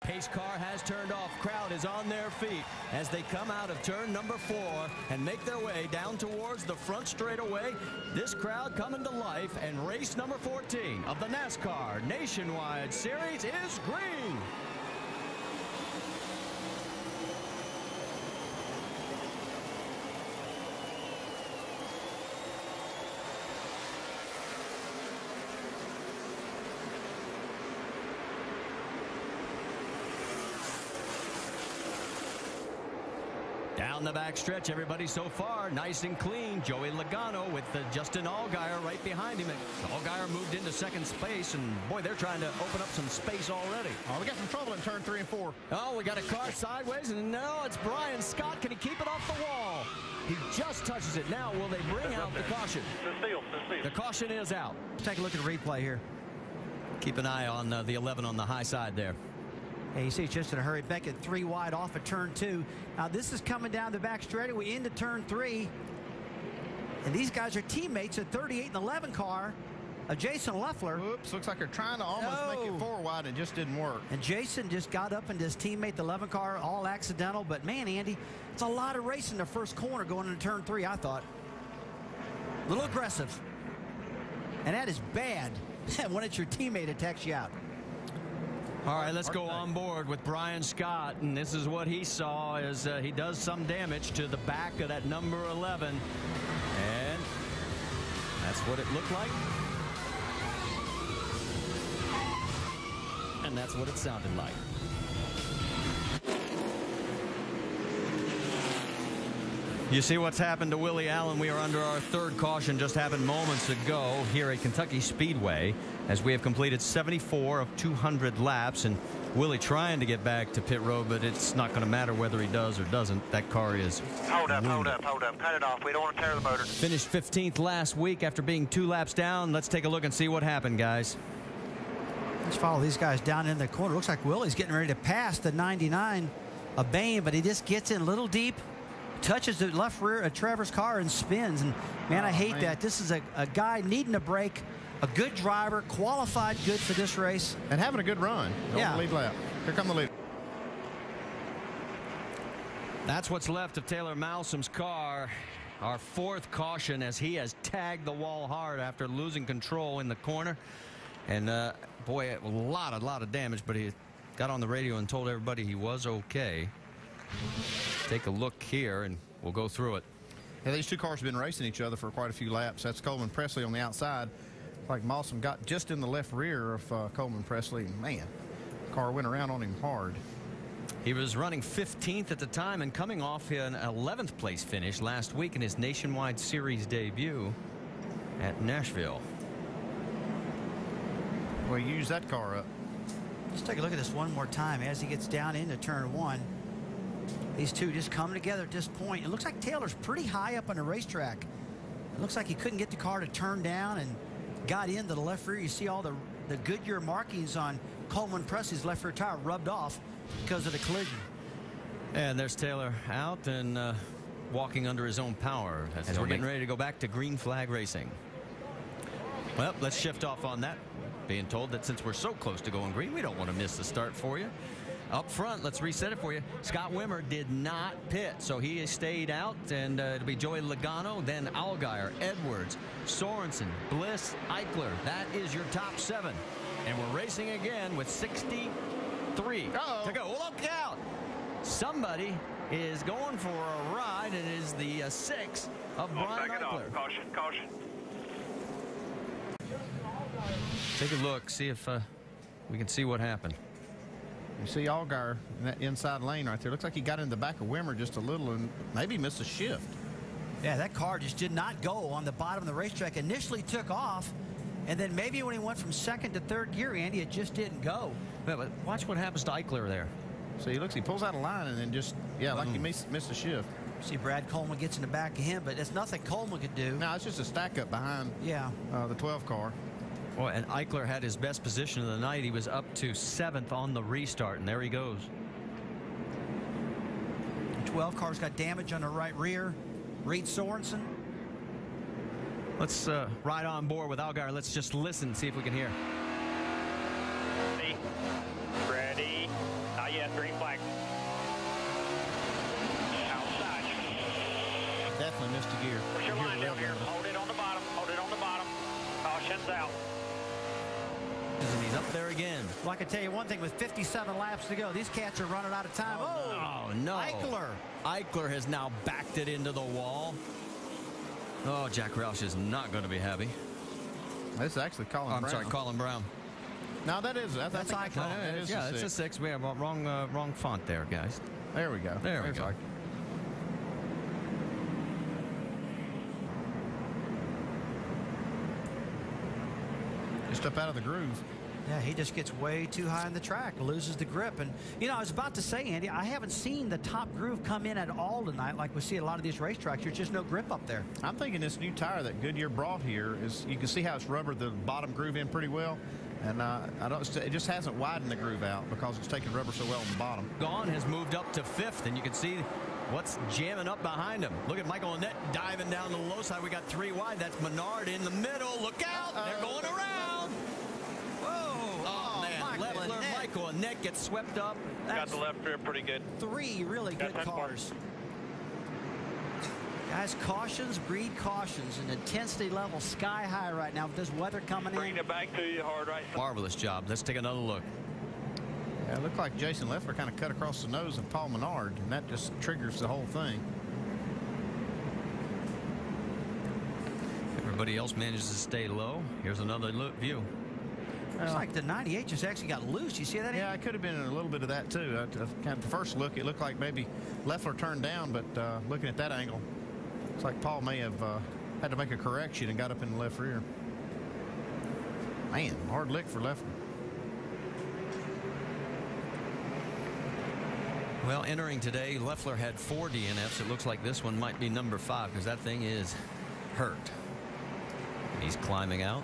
Pace car has turned off. Crowd is on their feet as they come out of turn number 4 and make their way down towards the front straightaway. This crowd coming to life, and race number 14 of the NASCAR Nationwide Series is green. Down the back stretch, everybody so far nice and clean. Joey Logano with Justin Allgaier right behind him. And Allgaier moved into second space, and boy, they're trying to open up some space already. Oh, we got some trouble in turn 3 and 4. Oh, we got a car sideways, and no, it's Brian Scott. Can he keep it off the wall? He just touches it. Now, will they bring out the caution? The caution is out. Let's take a look at the replay here. Keep an eye on the 11 on the high side there. Hey, you see it's just in a hurry. Beckett 3 wide off of turn 2. Now this is coming down the back straightaway into turn 3. And these guys are teammates at 38 and 11 car of Jason Leffler. Oops, looks like they're trying to almost make it 4 wide and it just didn't work. And Jason just got up into his teammate, the 11 car, all accidental. But man, Andy, it's a lot of racing the first corner going into turn 3, I thought. A little aggressive. And that is bad when it's your teammate that takes you out. All right, let's go on board with Brian Scott, and this is what he saw as he does some damage to the back of that number 11, and that's what it looked like, and that's what it sounded like. You see what's happened to Willie Allen. We are under our 3rd caution, just happened moments ago here at Kentucky Speedway, as we have completed 74 of 200 laps, and Willie trying to get back to pit road, but it's not going to matter whether he does or doesn't. That car is hold up. Cut it off. We don't want to tear the motor. Finished 15th last week after being 2 laps down. Let's take a look and see what happened, guys. Let's follow these guys down in the corner. Looks like Willie's getting ready to pass the 99 of Bain, but he just gets in a little deep, touches the left rear of Trevor's car and spins. And man, I hate that. This is a guy needing a break, a good driver, qualified good for this race, and having a good run. Yeah. The lead lap. Here come the lead. That's what's left of Taylor Malsom's car. Our 4th caution, as he has tagged the wall hard after losing control in the corner. And boy, a lot of damage, but he got on the radio and told everybody he was okay. Take a look here, and we'll go through it. Yeah, these 2 cars have been racing each other for quite a few laps. That's Coleman Presley on the outside. Like Malsom got just in the left rear of Coleman Presley. Man, the car went around on him hard. He was running 15th at the time and coming off an 11th place finish last week in his Nationwide Series debut at Nashville. Well, he used that car up. Let's take a look at this one more time as he gets down into turn 1. These two just come together at this point. It looks like Taylor's pretty high up on the racetrack. It looks like he couldn't get the car to turn down and got into the left rear. You see all the Goodyear markings on Coleman Presley's left rear tire rubbed off because of the collision. And there's Taylor out and walking under his own power as we're getting ready to go back to green flag racing. Well, let's shift off on that, being told that since we're so close to going green, we don't want to miss the start for you. Up front, let's reset it for you. Scott Wimmer did not pit, so he stayed out, and it'll be Joey Logano, then Allgaier, Edwards, Sorensen, Bliss, Eichler. That is your top 7. And we're racing again with 63 to go. Look out! Somebody is going for a ride. It is the 6 of Brian Eichler. Caution. Take a look, see if we can see what happened. You see Allgaier in that inside lane right there. Looks like he got in the back of Wimmer just a little and maybe missed a shift. Yeah, that car just did not go on the bottom of the racetrack. Initially took off, and then maybe when he went from 2nd to 3rd gear, Andy, it just didn't go. But watch what happens to Eichler there. So he pulls out a line and then just, like he missed a shift. See, Brad Coleman gets in the back of him, but there's nothing Coleman could do. No, it's just a stack up behind the 12 car. Well, and Eichler had his best position of the night. He was up to 7th on the restart, and there he goes. 12 cars got damage on the right rear. Reed Sorensen. Let's ride on board with Allgaier. Let's just listen, see if we can hear. Ready. definitely missed a gear. Push your line down here. Hold it on the bottom. Hold it on the bottom. Caution's out. And he's up there again. Well, I can tell you one thing, with 57 laps to go, these cats are running out of time. Oh, no. Eichler has now backed it into the wall. Oh, Jack Roush is not going to be happy. This is actually Colin Brown. I'm sorry, Colin Brown. No, that's Eichler. Yeah, it's a 6. We have a wrong font there, guys. There we go. There we go. Just up out of the groove. Yeah, he just gets way too high in the track, loses the grip. And, you know, I was about to say, Andy, I haven't seen the top groove come in at all tonight like we see at a lot of these racetracks. There's just no grip up there. I'm thinking this new tire that Goodyear brought here is, you can see how it's rubbered the bottom groove in pretty well. And it just hasn't widened the groove out because it's taking rubber so well on the bottom. Gone has moved up to 5th, and you can see what's jamming up behind him. Look at Michael Annette diving down the low side. We got 3 wide. That's Menard in the middle. Look out. They're going around. Oh, man. Leffler, Michael Annette gets swept up. Got the left rear pretty good. 3 really good cars. Guys, cautions breed cautions, and intensity level sky high right now with this weather coming in. Bringing it back to you hard right. Marvelous job. Let's take another look. Yeah, it looked like Jason Leffler kind of cut across the nose of Paul Menard, and that just triggers the whole thing. Everybody else manages to stay low. Here's another view. It's like the 98 just actually got loose. You see that? Yeah, it could have been a little bit of that, too. Kind of the first look, it looked like maybe Leffler turned down, but looking at that angle, it's like Paul may have had to make a correction and got up in the left rear. Man, hard lick for Leffler. Well, entering today, Leffler had 4 DNFs. It looks like this one might be number 5 because that thing is hurt. He's climbing out.